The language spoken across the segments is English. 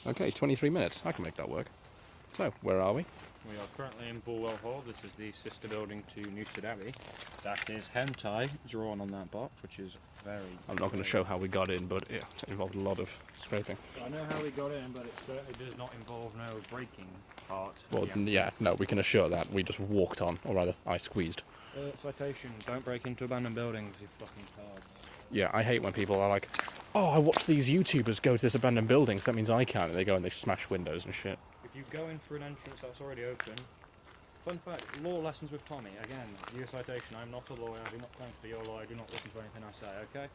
Okay, 23 minutes. I can make that work. So, where are we? We are currently in Bulwell Hall. This is the sister building to Newstead Abbey. That is hentai drawn on that box, which is very... I'm not going to show how we got in, but it involved a lot of scraping. I know how we got in, but it certainly does not involve no breaking part. Well, yeah, no, we can assure that. We just walked on, or rather, I squeezed. Citation, don't break into abandoned buildings, you fucking cards. Yeah, I hate when people are like, oh, I watched these YouTubers go to this abandoned building, so that means I can. And they go and they smash windows and shit. If you go in through an entrance that's already open... Fun fact, law lessons with Tommy. Again, your citation, I'm not a lawyer, I do not claim to be your lawyer, I do not listen to anything I say, okay?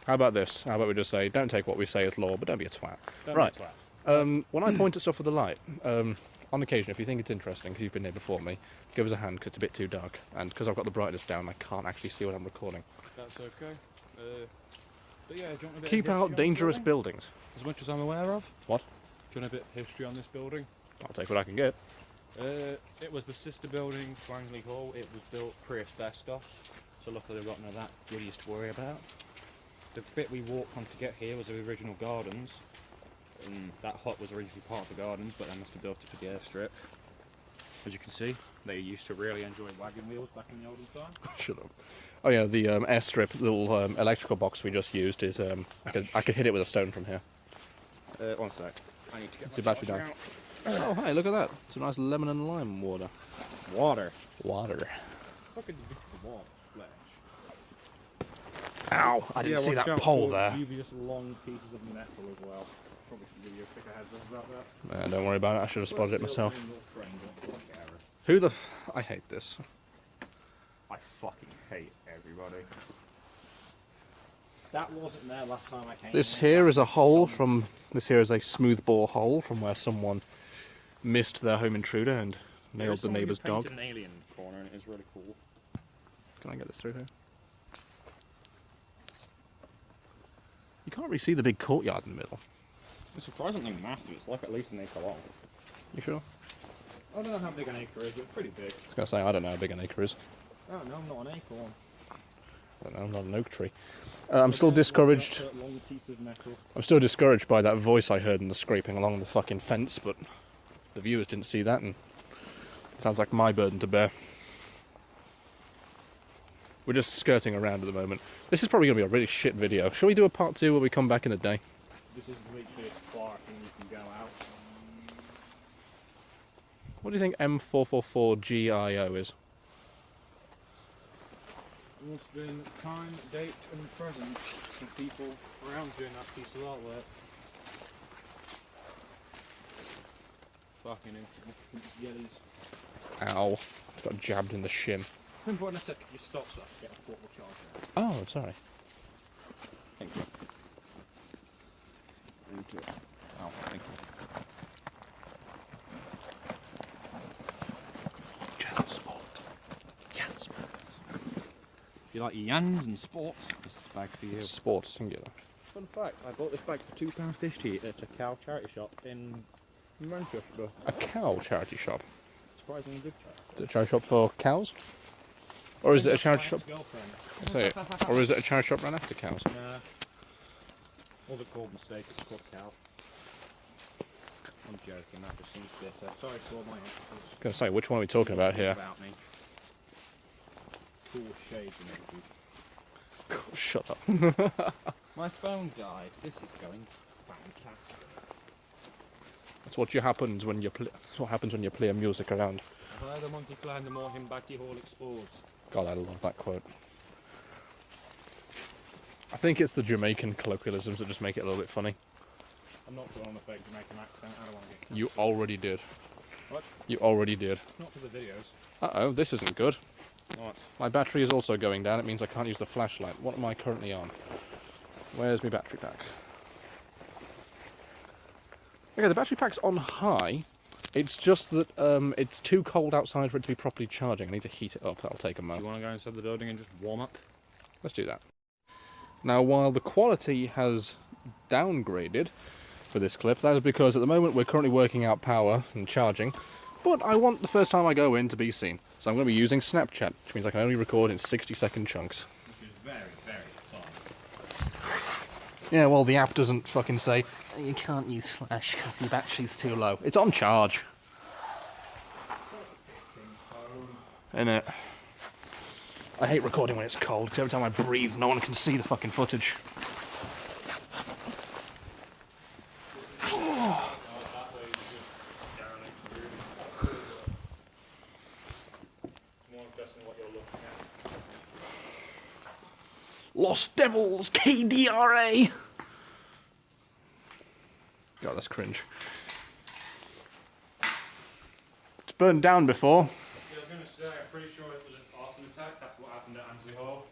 How about this? How about we just say, don't take what we say as law, but don't be a twat. Don't right. be a twat. When I point at stuff with the light, on occasion, if you think it's interesting, because you've been here before me, give us a hand, because it's a bit too dark. And because I've got the brightness down, I can't actually see what I'm recording. That's okay. But yeah, do you want a bit Keep of out dangerous buildings. As much as I'm aware of. What? Do you want a bit of history on this building? I'll take what I can get. It was the sister building to Langley Hall. It was built pre-asbestos, so luckily we've got none of that goodies to worry about. The bit we walked on to get here was the original gardens, and that hut was originally part of the gardens, but they must have built it for the airstrip. As you can see, they used to really enjoy wagon wheels back in the olden time. Shut up. Oh yeah, the airstrip little electrical box we just used is I could hit it with a stone from here. One sec. I need to get the battery down. Oh hey, look at that! It's a nice lemon and lime water. Water. Water. Fuck is the water? Ow! I didn't see that pole there. Dubious long pieces of metal as well. Probably should give you a quicker heads up about that. Don't worry about it. I should have spotted it myself. Who the? I hate this. I fucking hate everybody. That wasn't there last time I came. This here is a hole from. This here is a smooth bore hole from where someone missed their home intruder and nailed the neighbour's dog. An alien corner, and it is really cool. Can I get this through here? You can't really see the big courtyard in the middle. It's surprisingly massive. It's like at least an acre long. You sure? I don't know how big an acre is, but it's pretty big. I was going to say, I don't know how big an acre is. Oh no, not an acorn. I don't know, I'm not an oak tree. I'm still discouraged. Long piece of metal. I'm still discouraged by that voice I heard in the scraping along the fucking fence, but the viewers didn't see that, and it sounds like my burden to bear. We're just skirting around at the moment. This is probably going to be a really shit video. Shall we do a part 2 where we come back in a day? This is literally as far as you can go out. What do you think M444GIO is? It's been time, date and present for people around doing that piece of artwork. Fucking insignificant yellies. Ow. Just got jabbed in the shin. Important a sec, could you stop so I can get a portable charger? Oh, sorry. Thank you. Thank you. Oh, thank you. Just sport. Yes. You like yans and sports? This is a bag for you. Sports singular. Fun fact, I bought this bag for £2.50 at a cow charity shop in Manchester. A cow charity shop? Surprisingly good charity. Is it a charity shop for cows? Or is it a charity shop? Say it. Or is it a charity shop run after cows? Nah. Was it called mistake? It's called cow. I'm joking, that just seems bitter. Sorry for all my emphasis. I was going to say, which one are we talking about here? About me. Cool shades and everything. Shut up. My phone died. This is going fantastic. That's what happens when you play. That's what happens when you play music around. The higher the monkey climb, the more him Batty Hall explodes. God, I love that quote. I think it's the Jamaican colloquialisms that just make it a little bit funny. I'm not putting on a fake Jamaican accent. I don't want to get cancelled. You already did. What? You already did. Not for the videos. Uh-oh, this isn't good. What? My battery is also going down. It means I can't use the flashlight. What am I currently on? Where's my battery pack? Okay, the battery pack's on high. It's just that it's too cold outside for it to be properly charging. I need to heat it up. That'll take a Do moment. you want to go inside the building and just warm up? Let's do that. Now, while the quality has downgraded for this clip, that is because at the moment we're currently working out power and charging, but I want the first time I go in to be seen. So I'm going to be using Snapchat, which means I can only record in 60-second chunks. Which is very, very fun. Yeah, well, the app doesn't fucking say, you can't use Flash because your battery's too low. It's on charge. Innit? I hate recording when it's cold, because every time I breathe, no one can see the fucking footage. Lost Devils, KDRA! God, that's cringe. It's burned down before. Yeah, I was going to say, I'm pretty sure it was an arson attack. That's what happened at Ansley Hall.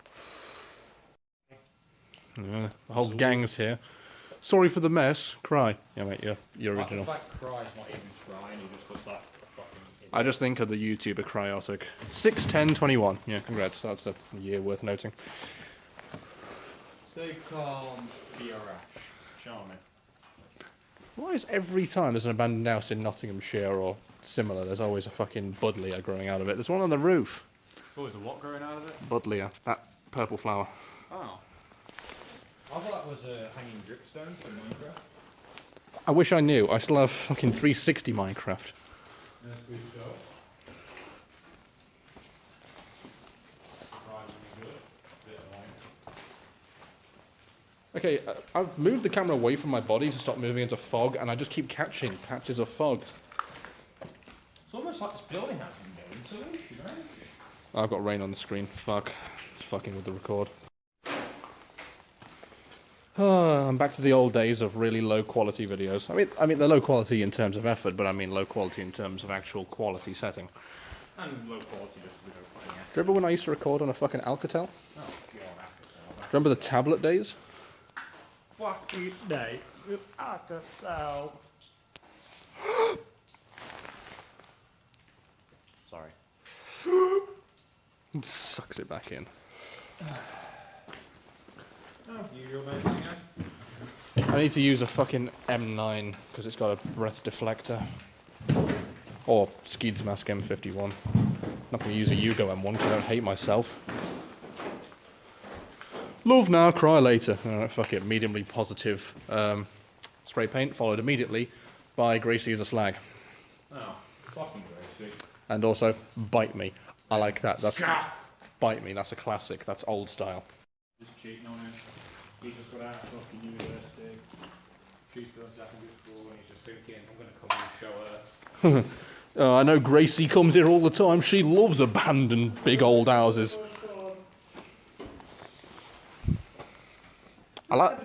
Yeah, the whole gang's here. Sorry for the mess. Cry. Yeah, mate, you're original. In fact, Cry's not even trying, he just looks like a fucking idiot. I just think of the YouTuber Cryotic. 61021. Yeah, congrats. That's a year worth noting. Stay calm, be a rash. Charming. Why is every time there's an abandoned house in Nottinghamshire or similar, there's always a fucking buddleia growing out of it? There's one on the roof. Oh, is there what growing out of it? Buddleia. That purple flower. Oh. I thought that was a hanging dripstone for Minecraft. I wish I knew. I still have fucking 360 Minecraft. That's good stuff. Surprisingly good. Bit of light. Okay, I've moved the camera away from my body to stop moving into fog, and I just keep catching patches of fog. It's almost like this building has no insulation, right? I've got rain on the screen. Fuck. It's fucking with the record. I'm back to the old days of really low quality videos. I mean they're low quality in terms of effort, but I mean low quality in terms of actual quality setting. And low quality just without putting it. Remember when I used to record on a fucking Alcatel? Oh, God, Alcatel. Remember the tablet days? Fucking day with Alcatel. Sorry. It sucks it back in. Oh, usual bouncing act. I need to use a fucking M9 because it's got a breath deflector. Or Skids Mask M51. Not going to use a Yugo M1 because I don't hate myself. Love now, cry later. Alright, fuck it. Mediumly positive spray paint, followed immediately by Gracie is a slag. Oh, fucking Gracie. And also, bite me. I like that. That's bite me. That's a classic. That's old style. Just cheating on him. He's just got out of fucking university. She's got secondary school and he's just thinking, I'm going to come and show her. I know Gracie comes here all the time. She loves abandoned big old houses. I like.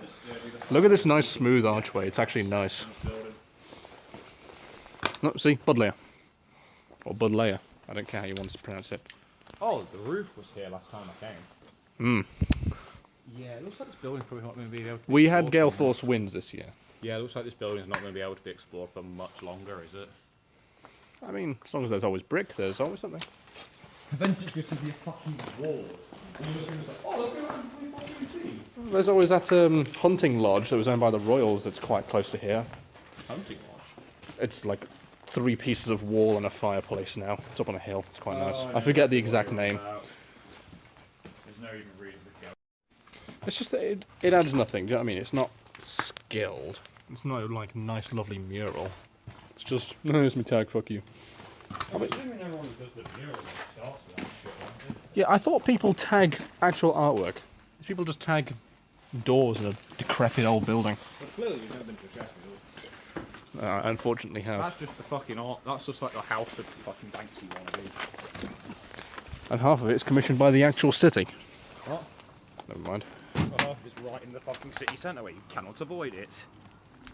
Look at this nice smooth archway. It's actually nice. No, see, Buddleia. Or Buddleia. I don't care how you want to pronounce it. Oh, the roof was here last time I came. Hmm. Yeah, it looks like this building's probably not going to be able to be We had explored gale for force winds this year. Yeah, it looks like this building's not going to be able to be explored for much longer, is it? I mean, as long as there's always brick, there's always something. Eventually it's just going to be a fucking wall. And you're just going to say, oh, let's go back to 3.2T. There's always that hunting lodge that was owned by the Royals that's quite close to here. Hunting lodge? It's like 3 pieces of wall and a fireplace now. It's up on a hill. It's quite nice. I I forget the exact name. There's no even reason to go. It's just that it adds nothing. Do you know what I mean? It's not skilled. It's no like nice, lovely mural. It's just, no, it's my tag. Fuck you. I'm assuming everyone who does the mural starts with that shit, don't they? Yeah, I thought people tag actual artwork. People just tag doors in a decrepit old building. But clearly you've never been to Sheffield. I unfortunately have. That's just the fucking art. That's just like the house of fucking Banksy wannabe. And half of it is commissioned by the actual city. What? Never mind. Well, half of it's right in the fucking city centre where you cannot avoid it.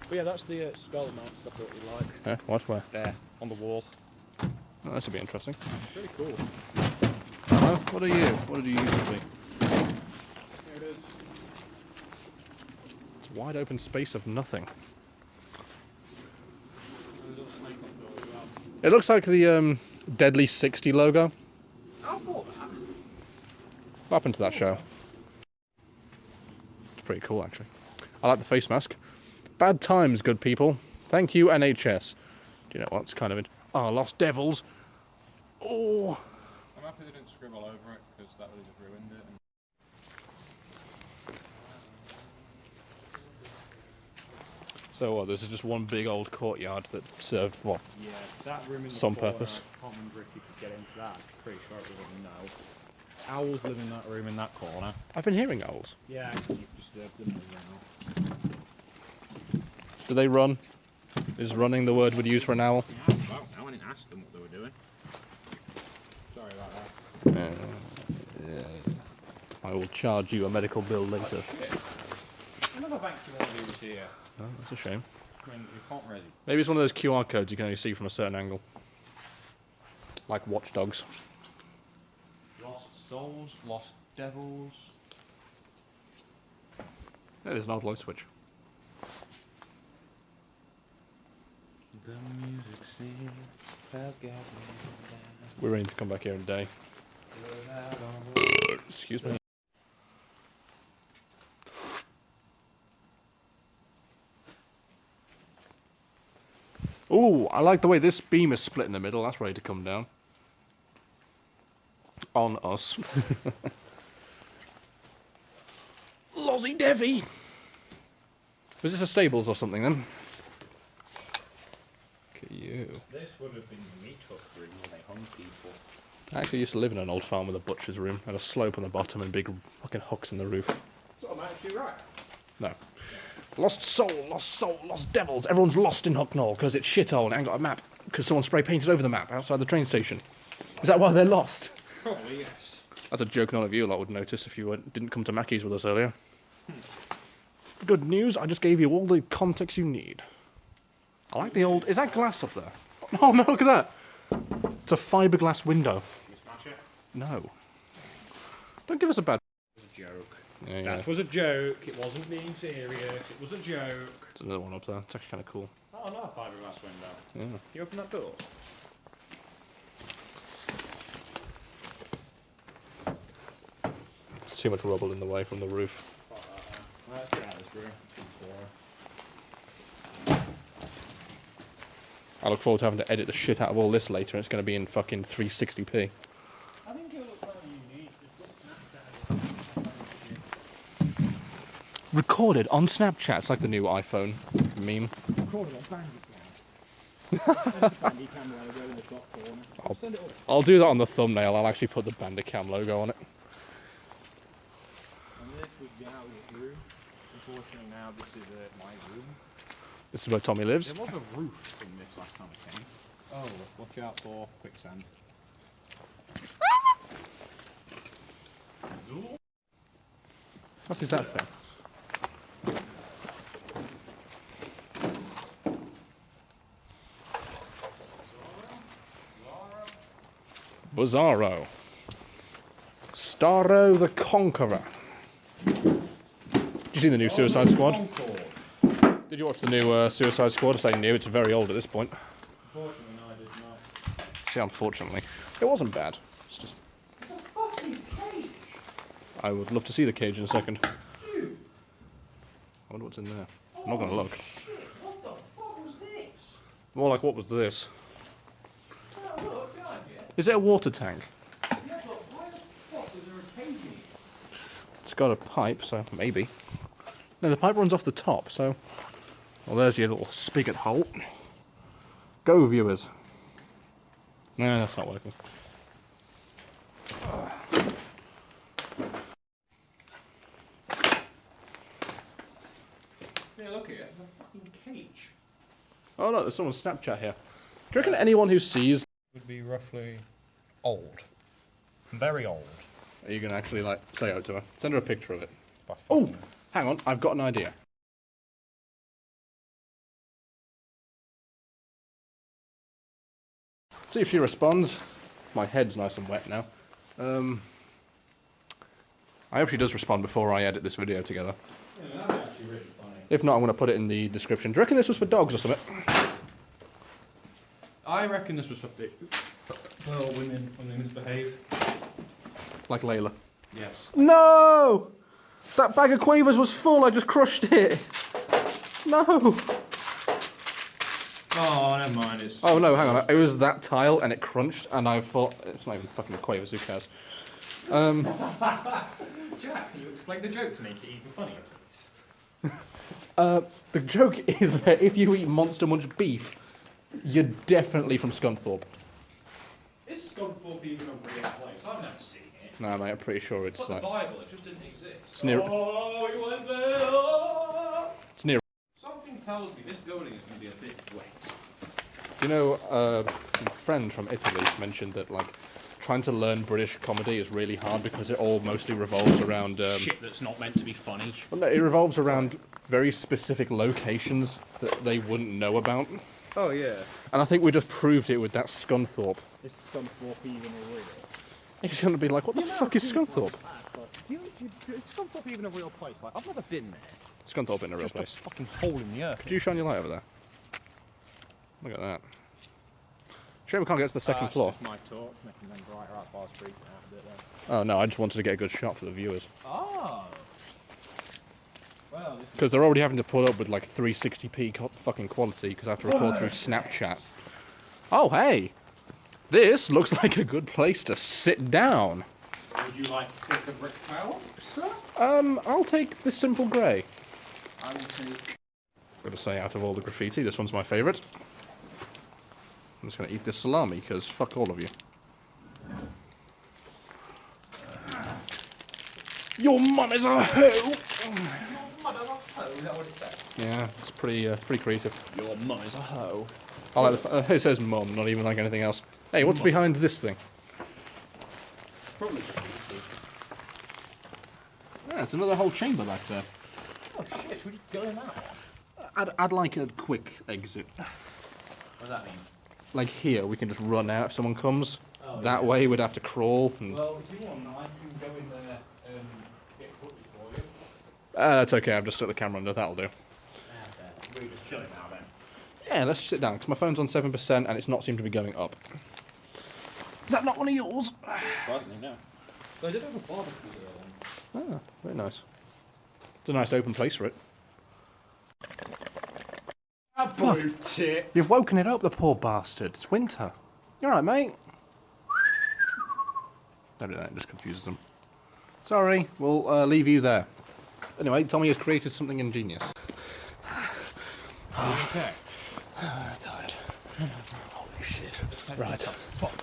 But yeah, that's the skull mount stuff that we like. Yeah, what? Where? There, on the wall. Oh, this will be interesting. It's really cool. Hello? What are you? What did you used to be? Here it is. It's a wide open space of nothing. There's a little snake on the door as well. It looks like the Deadly 60 logo. I thought that. What happened to that show? It's pretty cool, actually. I like the face mask. Bad times, good people. Thank you, NHS. Do you know what? It's kind of... Oh, Lost Devils. Oh. I'm happy they didn't scribble over it, because that would have just ruined it. So what, this is just one big old courtyard that served, what? Yeah, that room in the Some corner, purpose. I can't remember if you could get into that. I'm pretty sure it was no. Owls live in that room in that corner. I've been hearing owls. Yeah, you've disturbed them now. Do they run? Is running the word we'd use for an owl? Yeah, well, I went and asked them what they were doing. Sorry about that. I will charge you a medical bill later. Shit. Another bank you want to do is here. Oh, that's a shame. I mean, you can't really. Maybe it's one of those QR codes you can only see from a certain angle. Like Watch Dogs. Lost souls, lost devils. There's an old light switch. The music scene has got me down. We're ready to come back here in a day. Excuse me. Ooh, I like the way this beam is split in the middle. That's ready to come down. On us. Lozzie Devy! Was this a stables or something then? Look at you. This would have been the meat hook room when they hung people. I actually used to live in an old farm with a butcher's room. Had a slope on the bottom and big fucking hooks in the roof. So I'm actually right. No. Lost soul, lost devils. Everyone's lost in Hucknall because it's shithole and ain't got a map because someone spray painted over the map outside the train station. Is that why they're lost? Probably, yes. That's a joke none of you lot would notice if you didn't come to Mackey's with us earlier. Good news, I just gave you all the context you need. I like the old... Is that glass up there? Oh no, look at that! It's a fiberglass window. Can you smash it? No. Don't give us a bad... It was a joke. Yeah, That was a joke. It wasn't being serious. It was a joke. There's another one up there. It's actually kind of cool. Oh, another fiberglass window. Yeah. Can you open that door? There's too much rubble in the way from the roof. Let's get out of this room. I look forward to having to edit the shit out of all this later, and it's going to be in fucking 360p. I think it'll look very unique. It's got Recorded on Snapchat. It's like the new iPhone meme. recorded on Bandicam logo in the top corner. Send it up. I'll do that on the thumbnail. I'll actually put the Bandicam logo on it. And this was Gow's room. Unfortunately now this is my room. This is where Tommy lives. There was a roof in this last time I came. Oh, watch out for quicksand. What is that thing? Bizarro. Starro the Conqueror. Did you see the new Suicide Squad? Did you watch the new Suicide Squad? I say new, it's very old at this point. Unfortunately, no, I did not. See, unfortunately. It wasn't bad. It's just... The fucking cage! I would love to see the cage in a second. Dude! I wonder what's in there. I'm not going to look. Shit, what the fuck was this? More like, what was this? Oh, look, behind you. Is it a water tank? Yeah, but why the fuck was there a cage in it? It's got a pipe, so maybe. No, the pipe runs off the top, so... Well, there's your little spigot hole. Go, viewers. No, that's not working. Yeah, look here, there's a fucking cage. Oh, look, there's someone's Snapchat here. Do you reckon anyone who sees... Would be roughly old. Very old. Are you going to actually, like, say out to her? Send her a picture of it. By Oh, fucking- hang on, I've got an idea. See if she responds. My head's nice and wet now. I hope she does respond before I edit this video together. Yeah, that'd be actually really funny. If not, I'm going to put it in the description. Do you reckon this was for dogs or something? I reckon this was for women when they misbehave. Like Layla. Yes. No! That bag of quavers was full, I just crushed it. No! Oh, never mind. It's Oh no, hang on. It was that tile and it crunched and I thought, it's not even fucking quavers, who cares? Jack, can you explain the joke to make it even funnier, please? The joke is that if you eat Monster Munch beef, you're definitely from Scunthorpe. Is Scunthorpe even a real place? I've never seen it. No, mate, I'm pretty sure it's It's like the Bible, it just didn't exist. It's near. Oh, you went there! Oh. It's near. Something tells me this building is going to be a bit wet. You know, a friend from Italy mentioned that like trying to learn British comedy is really hard because it all mostly revolves around shit that's not meant to be funny. Well, no, it revolves around very specific locations that they wouldn't know about. Oh yeah. And I think we just proved it with that Scunthorpe. Is Scunthorpe even a real? It's going to be like, what the fuck is Scunthorpe? Is Scunthorpe even a real place? Like, I've never been there. Scunthorpe in a real place. Just a fucking hole in the earth. Could you shine your light over there? Look at that. Shame we can't get to the second floor. That's my torch, making them brighter up while I was freaking out a bit there. Oh no, I just wanted to get a good shot for the viewers. Oh! Well, because they're already having to put up with like 360p fucking quality because I have to record through Snapchat. Oh hey! This looks like a good place to sit down. Would you like to take a brick tile, sir? I'll take the simple grey. I will take... I'm going to say, out of all the graffiti, this one's my favourite. I'm just going to eat this salami, because fuck all of you. Your mum is a hoe! Your mum is a hoe, is that what it says? Yeah, it's pretty creative. Your mum is a hoe. I like the, it says mum, not even like anything else. Hey, what's behind this thing? Probably. Yeah, it's another whole chamber back there. Oh shit, who'd go in that one? I'd like a quick exit. What does that mean? Like here, we can just run out if someone comes. Oh, that yeah. way, we'd have to crawl. And... Well, if you want, I can go in there and get footage for you. That's okay, I've just stuck the camera under, that'll do. Okay, we're just chilling now then. Yeah, let's sit down, because my phone's on 7% and it's not seem to be going up. Is that not one of yours? Surprisingly, no. So I did have a barbecue here then. Ah, very nice. It's a nice open place for it. About it. You've woken it up, the poor bastard. It's winter. You alright, mate? Don't do that, it just confuses them. Sorry, we'll leave you there. Anyway, Tommy has created something ingenious. Are you okay? Tired. Holy shit. Right. Fuck.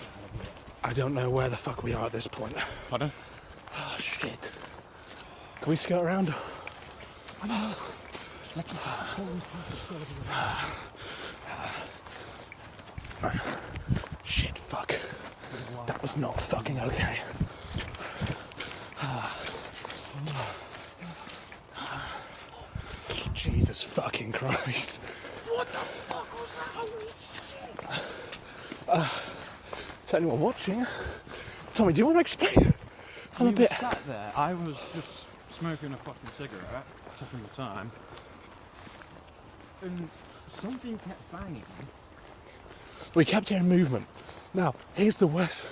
I don't know where the fuck we are at this point. Pardon? Oh shit. Can we skirt around? Shit, fuck. That was not fucking okay. Jesus fucking Christ. What the fuck was that? Holy shit. To anyone watching, Tommy, do you want to explain? I'm a bit... sat there, I was just smoking a fucking cigarette, taking the time, and something kept banging. We kept hearing movement. Now, here's the worst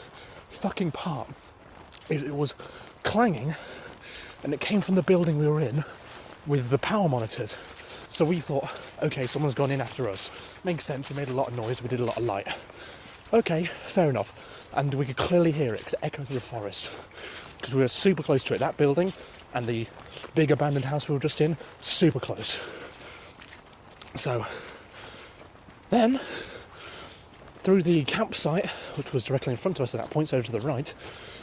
fucking part. Is it was clanging, and it came from the building we were in with the power monitors. So we thought, okay, someone's gone in after us. Makes sense, we made a lot of noise, we did a lot of light. Okay, fair enough. And we could clearly hear it, because it echoed through the forest. Because we were super close to it. That building and the big abandoned house we were just in, super close. So, then, through the campsite, which was directly in front of us at that point, so to the right,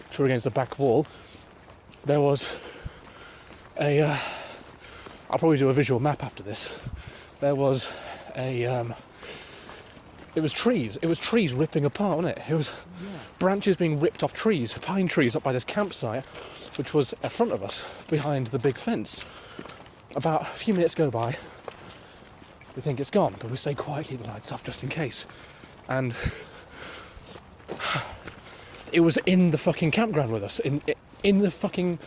which were against the back wall, there was a... I'll probably do a visual map after this. There was a... It was trees. It was trees ripping apart, wasn't it? It was branches being ripped off trees, pine trees up by this campsite, which was in front of us, behind the big fence. About a few minutes go by, we think it's gone, but we stay quiet, keep the lights off just in case. And it was in the fucking campground with us, in the fucking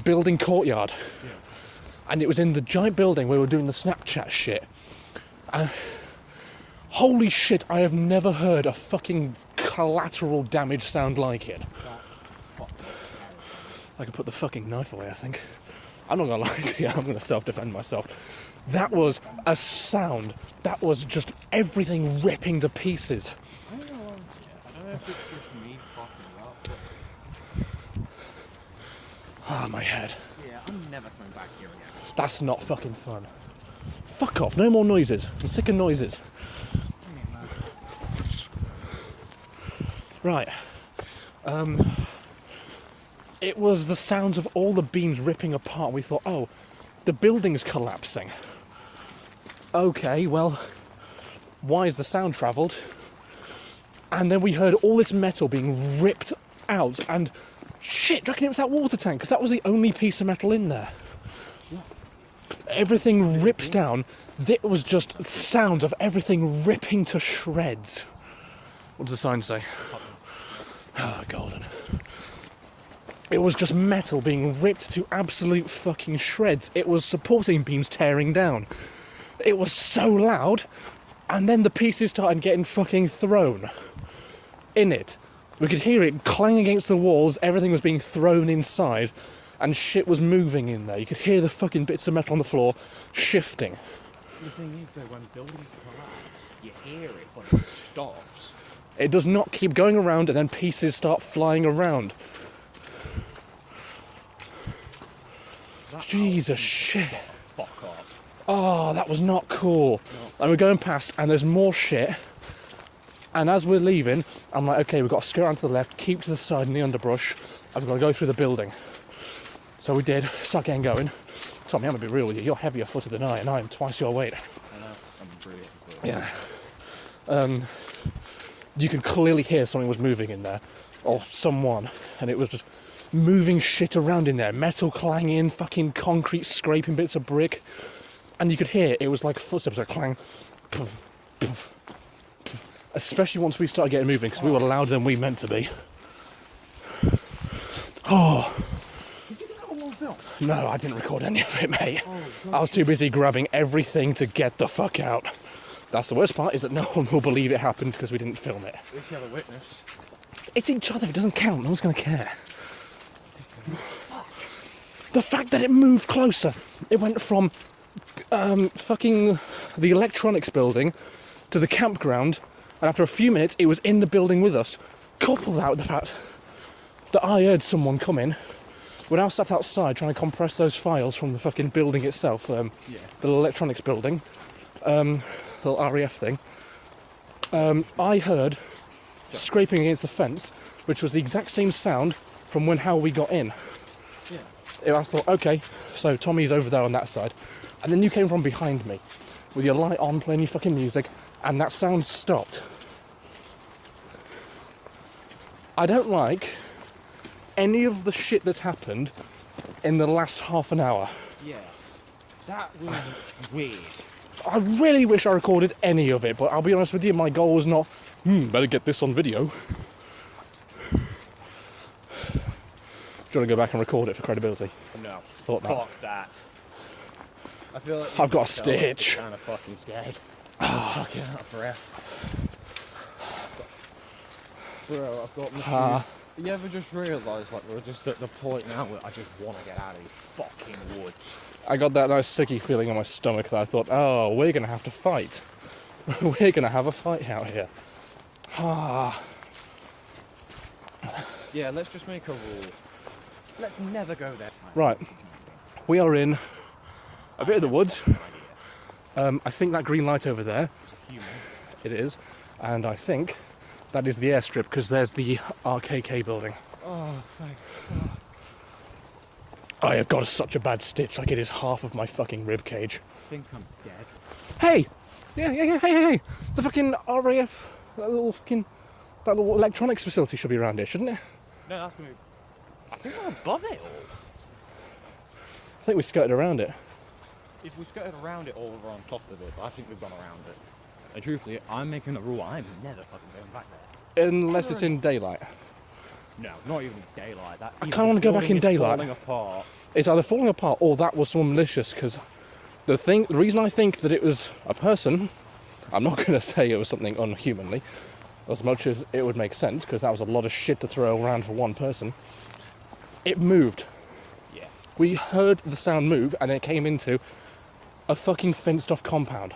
building courtyard. Yeah. And it was in the giant building where we were doing the Snapchat shit. And holy shit, I have never heard a fucking collateral damage sound like it. I could put the fucking knife away, I think. I'm not gonna lie to you, I'm gonna self-defend myself. That was a sound. That was just everything ripping to pieces. I don't know if it's just me fucking up. Ah, my head. Yeah, I'm never coming back here again. That's not fucking fun. Fuck off, no more noises. I'm sick of noises. Right. It was the sounds of all the beams ripping apart. We thought, oh, the building's collapsing. Okay, well, why is the sound travelled? And then we heard all this metal being ripped out, and shit, do you reckon it was that water tank? Because that was the only piece of metal in there. Yeah. Everything rips down. It was just sounds of everything ripping to shreds. What does the sign say? Ah, golden. It was just metal being ripped to absolute fucking shreds. It was supporting beams tearing down. It was so loud, and then the pieces started getting fucking thrown in it. We could hear it clang against the walls, everything was being thrown inside, and shit was moving in there. You could hear the fucking bits of metal on the floor shifting. The thing is though, when buildings collapse, you hear it, but it stops. It does not keep going around and then pieces start flying around. Jesus shit. Fuck off. Oh, that was not cool. No. And we're going past and there's more shit. And as we're leaving, I'm like, okay, we've got to skirt around to the left, keep to the side in the underbrush, and we've got to go through the building. So we did, start getting going. Tommy, I'm going to be real with you, you're heavier footed than I, and I am twice your weight. I know, I'm brilliant. Yeah. You could clearly hear something was moving in there, or someone, and it was just moving shit around in there, metal clanging, fucking concrete scraping bits of brick, and you could hear it was like footsteps, like clang, poof, poof, poof. Especially once we started getting moving, because we were louder than we meant to be. Oh. Did you get that on film? No, I didn't record any of it, mate. Oh, I was too busy grabbing everything to get the fuck out. That's the worst part, is that no one will believe it happened because we didn't film it. At least you have a witness. It's each other, it doesn't count, no one's going to care. The fact that it moved closer, it went from fucking the electronics building to the campground, and after a few minutes it was in the building with us. Couple that with the fact that I heard someone come in. We're now sat outside trying to compress those files from the fucking building itself, the electronics building, little REF thing. I heard scraping against the fence, which was the exact same sound from how we got in. Yeah. I thought, okay, so Tommy's over there on that side, and then you came from behind me with your light on, playing your fucking music, and that sound stopped. I don't like any of the shit that's happened in the last half an hour. Yeah, that was weird. I really wish I recorded any of it, but I'll be honest with you, my goal was not, better get this on video. Do you want to go back and record it for credibility? No. Thought that. Fuck that. I feel like I've got a stitch. I'm kind of fucking scared. I'm fucking out of breath. Bro, I've got my You ever just realise, like, we're just at the point now where I just want to get out of these fucking woods? I got that nice sicky feeling in my stomach that I thought, oh, we're going to have to fight. We're going to have a fight out here. Yeah, let's just make a rule. Let's never go there. Right. We are in a bit of the woods. I think that green light over there, it is, and I think that is the airstrip, because there's the RKK building. Oh, thank God. I have got such a bad stitch, like it is half of my fucking rib cage. I think I'm dead. Hey! Hey! The fucking RAF, that little electronics facility should be around here, shouldn't it? No, that's gonna be... I think we're above it all. I think we skirted around it. If we skirted around it or we're on top of it, but I think we've gone around it. And truthfully, I'm making a rule, I'm never fucking going back there. Unless it's in daylight. No, not even daylight. That, I kind of want to go back in daylight. Falling apart. It's either falling apart or that was someone malicious, because the reason I think that it was a person, I'm not going to say it was something unhumanly, as much as it would make sense, because that was a lot of shit to throw around for one person. It moved. Yeah. We heard the sound move, and it came into a fucking fenced off compound.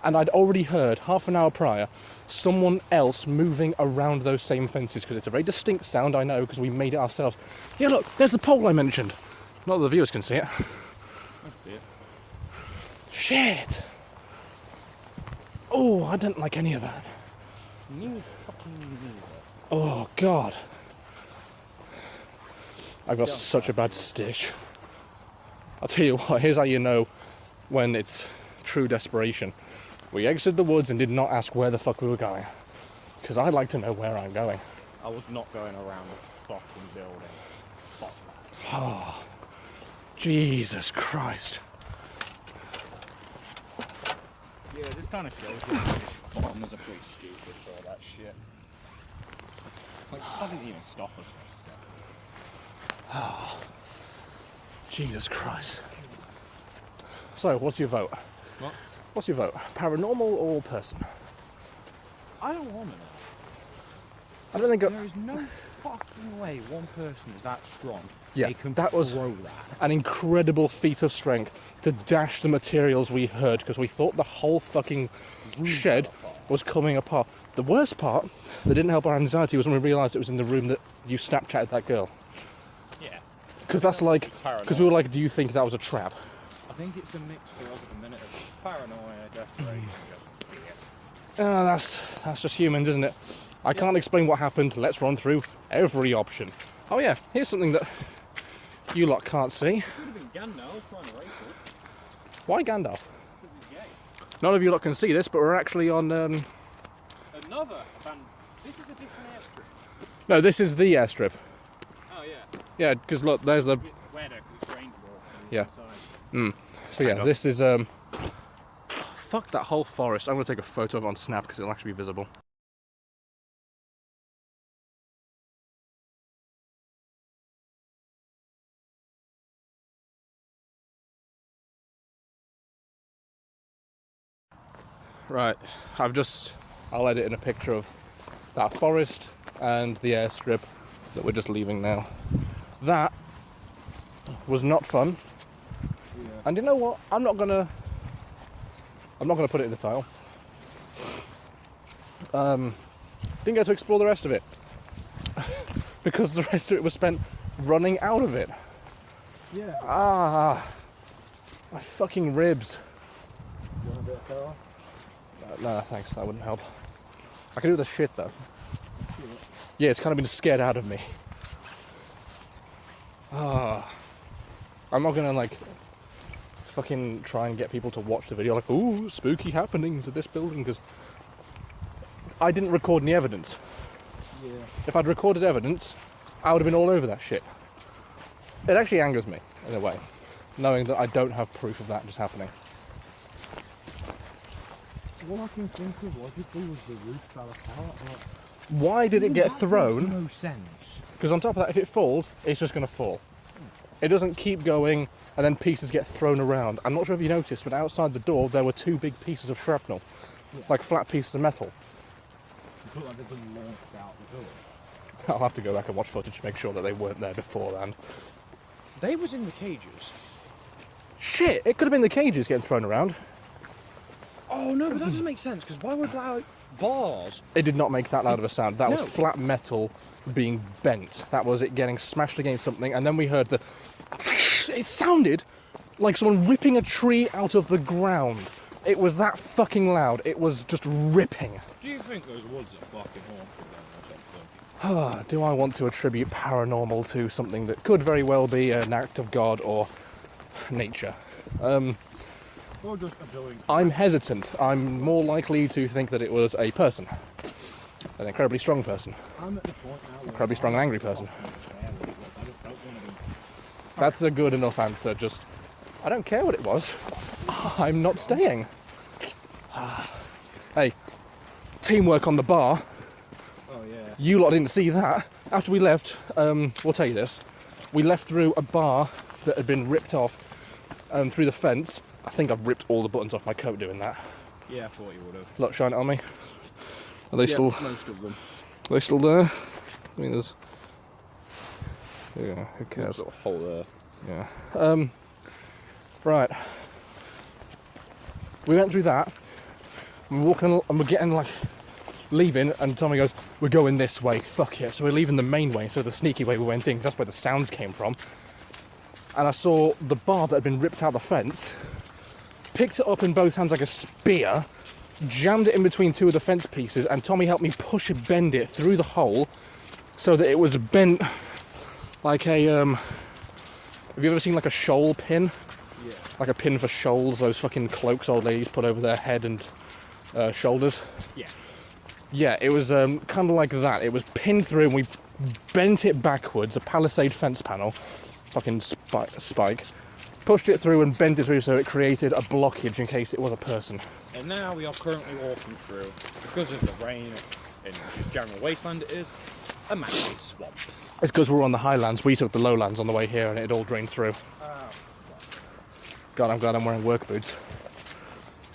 And I'd already heard, half an hour prior, someone else moving around those same fences, because it's a very distinct sound, I know, because we made it ourselves. Yeah, look, there's the pole I mentioned. Not that the viewers can see it. That's it. Shit! Oh, I didn't like any of that. New fucking neither. Oh, God. I've got such a bad stitch. I'll tell you what, here's how you know when it's true desperation. We exited the woods and did not ask where the fuck we were going. Because I'd like to know where I'm going. I was not going around the fucking building. Fuck that. Oh, Jesus Christ. Yeah, this kind of shows you farmers are pretty stupid for all that shit. Like, that didn't even stop us. Oh, Jesus Christ. So, what's your vote? What? What's your vote? Paranormal or person? I don't want to know. I don't think There is no fucking way one person is that strong. Yeah, they can that was throw that. an incredible feat of strength to dash the materials we heard because we thought the whole fucking shed was coming apart. The worst part that didn't help our anxiety was when we realised it was in the room that you Snapchatted that girl. Yeah. Because that's like, because we were like, do you think that was a trap? I think it's a mixture of a minute of paranoia, desperation, just fear. That's just humans, isn't it? I can't explain what happened. Let's run through every option. Oh yeah, here's something that you lot can't see. Could have been Gandalf trying to rape us. Why Gandalf? Because he's gay. None of you lot can see this, but we're actually on. Another abandoned. This is a different airstrip. No, this is the airstrip. Oh yeah. Yeah, because look, there's the. Where the restrained wall. Yeah. So yeah, this is Fuck that whole forest. I'm gonna take a photo of it on Snap because it'll actually be visible. Right, I'll edit in a picture of that forest and the airstrip that we're just leaving now. That was not fun. Yeah. And you know what? I'm not gonna put it in the title. Didn't get to explore the rest of it because the rest of it was spent running out of it. Yeah. Ah, my fucking ribs. You want a bit of power? No, thanks. That wouldn't help. I can do the shit though. Yeah, it's kind of been scared out of me. Ah, I'm not gonna like fucking try and get people to watch the video like, ooh, spooky happenings at this building, because I didn't record any evidence. Yeah. If I'd recorded evidence, I would have been all over that shit. It actually angers me in a way, knowing that I don't have proof of that just happening. All I can think of logically was the roof fell apart. Why did it get thrown? No sense. Because on top of that, if it falls, it's just going to fall. It doesn't keep going and then pieces get thrown around. I'm not sure if you noticed, but outside the door there were two big pieces of shrapnel, like flat pieces of metal. It looked like they'd been launched out the door. I'll have to go back and watch footage to make sure that they weren't there beforehand. They was in the cages. Shit, it could have been the cages getting thrown around. Oh no, but that doesn't make sense, because why would like bars? It did not make that loud of a sound. That was No. flat metal being bent. That was it getting smashed against something, and then we heard the... It sounded like someone ripping a tree out of the ground. It was that fucking loud. It was just ripping. Do you think those woods are fucking haunted then or something? Do I want to attribute paranormal to something that could very well be an act of God or nature? Or just a building? I'm hesitant. I'm more likely to think that it was a person. An incredibly strong person. I'm at the point now where Incredibly strong and angry person. I just don't want to be. That's a good enough answer. Just, I don't care what it was. I'm not staying. Hey, teamwork on the bar. Oh yeah. You lot didn't see that. After we left, we'll tell you this. We left through a bar that had been ripped off through the fence. I think I've ripped all the buttons off my coat doing that. Yeah, I thought you would have. Look, shine it on me. Are they still? Most of them. Are they still there? I mean, there's. Yeah, who cares? Sort of hole there. Yeah. Right. We went through that. We're walking and we're getting like leaving, and Tommy goes, "We're going this way." Fuck yeah! So we're leaving the main way instead of the sneaky way we went in. 'Cause that's where the sounds came from. and I saw the bar that had been ripped out the fence, picked it up in both hands like a spear, jammed it in between two of the fence pieces, and Tommy helped me push it, bend it through the hole so that it was bent like a, have you ever seen like a shoal pin? Yeah. Like a pin for shoals, those fucking cloaks old ladies put over their head and shoulders? Yeah. Yeah, it was kind of like that. It was pinned through and we bent it backwards, a palisade fence panel, fucking spike, pushed it through and bent it through so it created a blockage in case it was a person. And now we are currently walking through, because of the rain and just general wasteland it is, a massive swamp. It's because we're on the highlands, we took the lowlands on the way here and it all drained through. God, I'm glad I'm wearing work boots.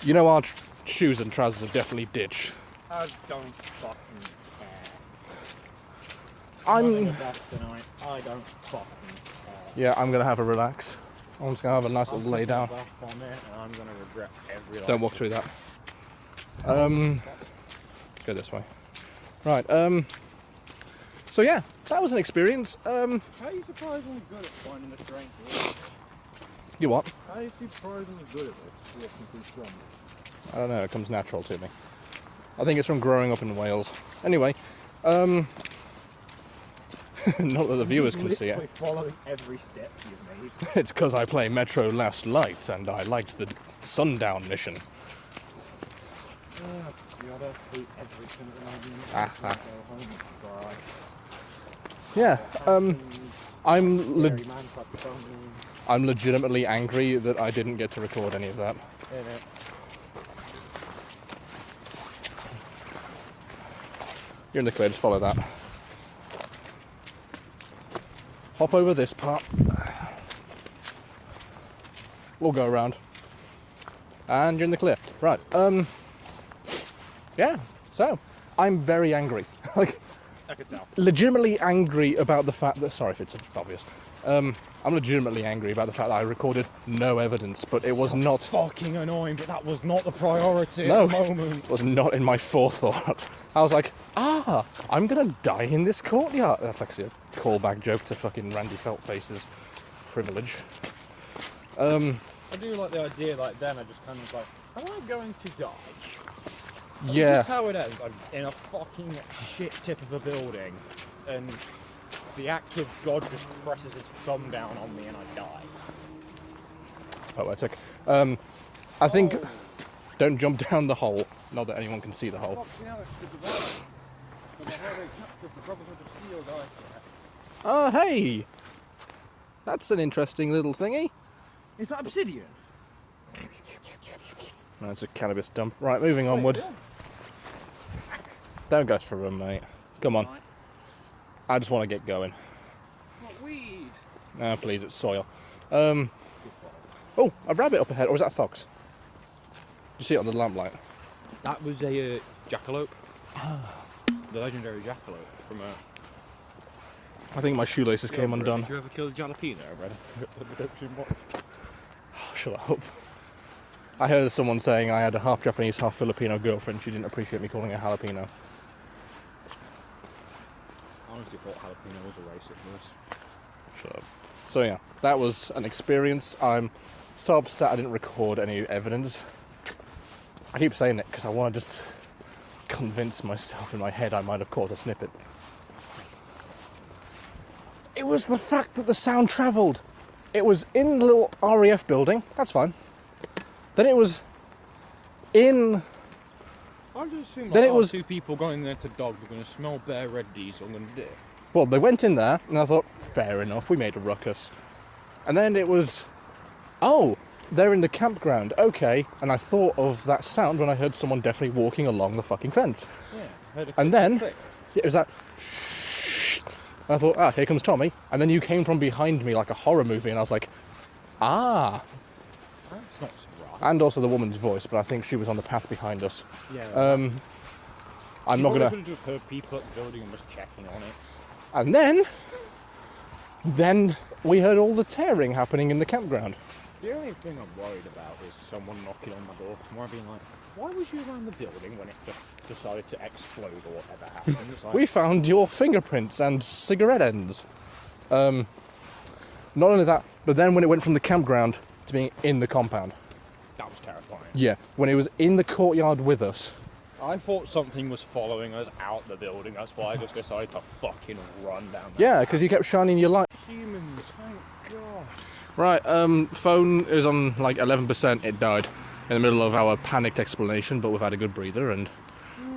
You know our shoes and trousers are definitely ditch. I don't fucking care. I'm the best tonight. I don't fucking care. Yeah, I'm gonna have a relax. I'm just gonna have a nice little lay down. On it and I'm gonna regret every Don't walk through that. Let's go this way. Right, so yeah, that was an experience. How are you surprisingly good at finding the terrain to walk? You what? How are you surprisingly good at this, walking through swamps? I don't know, it comes natural to me. I think it's from growing up in Wales. Anyway, not that the viewers can see it. Following every step you've made. It's because I play Metro Last Light and I liked the Sundown mission. Yeah, I'm legitimately angry that I didn't get to record any of that. You're in the clear, just follow that. Hop over this part. We'll go around. And you're in the clear. Right, yeah, so, I'm very angry. Like, I could tell. Legitimately angry about the fact that, sorry if it's obvious, I'm legitimately angry about the fact that I recorded no evidence, but it was not... fucking annoying, but that was not the priority No, at the moment. It was not in my forethought. I was like, I'm gonna die in this courtyard. That's actually a callback joke to fucking Randy Feltface's privilege. I do like the idea, like then I just kind of like, am I going to die? Yeah. This is how it ends. I'm in a fucking shit tip of a building, and the act of God just presses his thumb down on me and I die. Poetic. I think, don't jump down the hole. Not that anyone can see the hole. Oh, hey! That's an interesting little thingy. Is that obsidian? That's a cannabis dump. Right, moving onward. Don't go for a run, mate. Come on. I just want to get going. What weed? Ah, please, it's soil. Oh, a rabbit up ahead, or is that a fox? Did you see it on the lamplight? That was a jackalope. The legendary jackalope from I think my shoelaces came undone. Did you ever kill a jalapeno? I read Shut up. I heard someone saying I had a half Japanese, half Filipino girlfriend. She didn't appreciate me calling her jalapeno. I honestly thought jalapeno was a racist word. Shut up. So yeah, that was an experience. I'm so upset I didn't record any evidence. I keep saying it because I want to just convince myself in my head I might have caught a snippet. It was the fact that the sound travelled. It was in the little RAF building, that's fine. Then it was in... I just assume then it was two people going there to dog were going to smell bare red diesel and dip. Well, they went in there, and I thought, fair enough, we made a ruckus. And then it was, oh, they're in the campground, okay. And I thought of that sound when I heard someone definitely walking along the fucking fence. Yeah, heard a and then, click. It was that, and I thought, here comes Tommy. And then you came from behind me like a horror movie, and I was like, That's not so right. And also the woman's voice, but I think she was on the path behind us. Yeah. I'm not gonna... could have just heard people at the building and was checking on it. And then we heard all the tearing happening in the campground. The only thing I'm worried about is someone knocking on my door tomorrow being like, why was you around the building when it just decided to explode or whatever happened? It's like, We found your fingerprints and cigarette ends. Not only that, but then when it went from the campground to being in the compound. That was terrifying. Yeah, when it was in the courtyard with us. I thought something was following us out the building. That's why I just decided to fucking run down. Yeah, because you kept shining your light. Humans, thank God. Right, phone is on like 11%. It died in the middle of our panicked explanation, but we've had a good breather and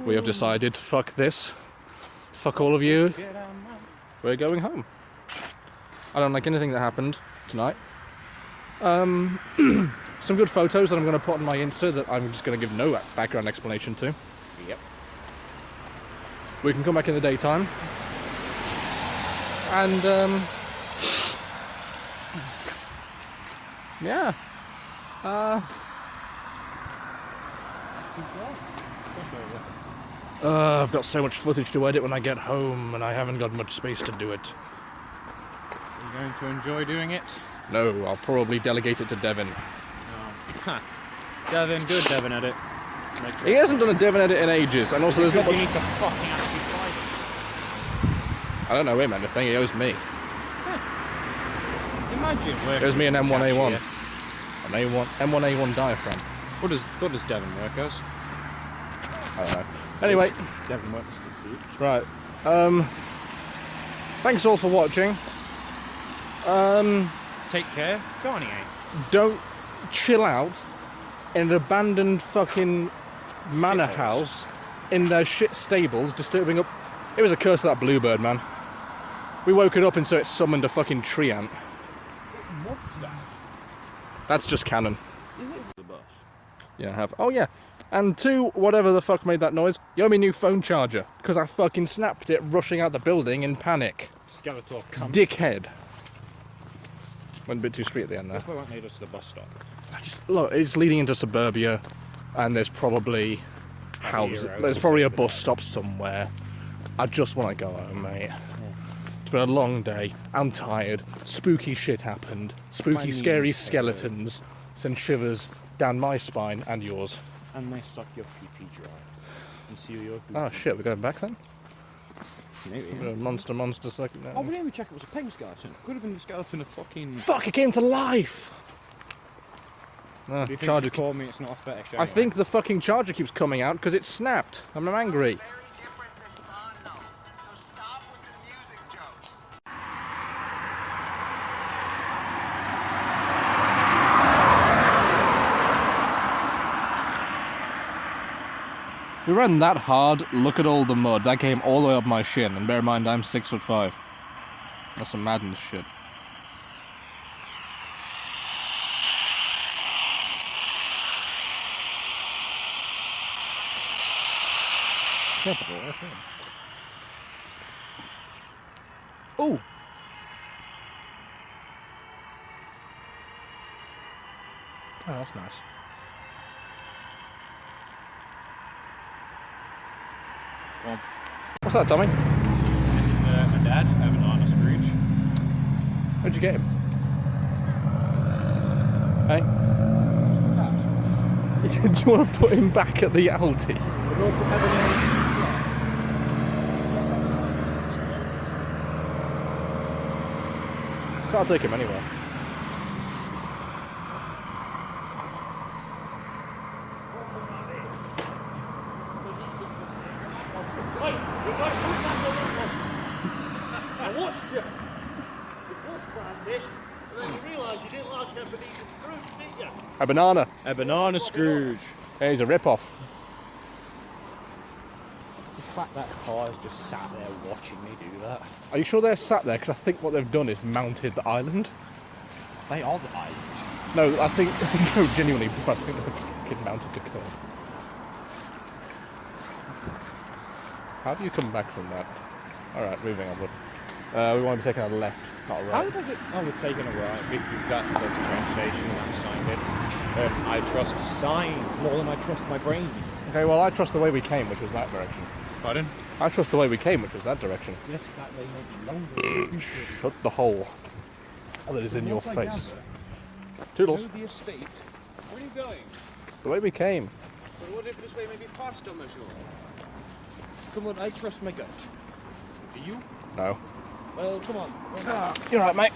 we have decided, fuck this. Fuck all of you. We're going home. I don't like anything that happened tonight. Some good photos that I'm going to put on my Insta that I'm just going to give no background explanation to. Yep. We can come back in the daytime. And, yeah. I've got so much footage to edit when I get home, and I haven't got much space to do it. Are you going to enjoy doing it? No, I'll probably delegate it to Devin. Oh. Devin, good Devin edit. He hasn't done a Devin edit in ages, and also there's not much... You need to fucking actually fly them. I don't know him anything, he owes me. Imagine working. It was me an M1A1. Cashier. An M1A1 diaphragm. What does Devin work as? I don't know. Anyway, Devin works as the beach. right. Thanks all for watching. Take care. Go on, EA. Don't chill out in an abandoned fucking manor house in their shit stables, disturbing up. It was a curse of that bluebird, man. We woke it up and so it summoned a fucking tree ant. What's that? That's just canon. Is it the bus? Yeah, I have. Oh yeah. And two, whatever the fuck made that noise, you owe me a new phone charger, because I fucking snapped it rushing out the building in panic. Skeletor cunt. Dickhead. Went a bit too street at the end there. Why won't lead us to the bus stop? Look, it's leading into suburbia, and there's probably houses. There's probably a bus stop somewhere. I just want to go home, mate. Yeah. It's been a long day. I'm tired. Spooky shit happened. Spooky, scary skeletons send shivers down my spine and yours. And they suck your pee dry. And seal your pee. Oh shit, we're going back then? Maybe. Monster second. Oh, we didn't even check it was a peg skeleton. Could have been the skeleton of fucking. Fuck! It came to life. Do you think Charger. you call me? It's not a fetish. Anyway. I think the fucking charger keeps coming out because it snapped. I'm angry. We ran that hard, look at all the mud. That came all the way up my shin, and bear in mind I'm 6'5". That's some madness shit. Oh! Oh, that's nice. Well, what's that, Tommy? This is my dad, Evan Scrooge. How'd you get him? Hey? Do you want to put him back at the Aldi? Can't take him anywhere. I watched you. You foot it, and then you realised you didn't like Ebenezer Scrooge, did you? A banana. A banana Scrooge. Hey, he's a rip-off. The fact that car's just sat there watching me do that. Are you sure they're sat there? Because I think what they've done is mounted the island. They are the island. No, I think... no, genuinely, I think they've fucking mounted the curve. How do you come back from that? Alright, moving onward. We want to be taking a left, not a right. How did I get... Oh, we're taking a right, because that's the train station and that signed it. I trust sign more than I trust my brain. Okay, well I trust the way we came, which was that direction. Pardon? I trust the way we came, which was that direction. Yes, that way may be longer. Shut the hole that is in your face. Toodles. Know the estate. Where are you going? The way we came. But what if this way may be past on my shore? Come on, I trust my gut. Do you? No. Well, come on. You're right, mate.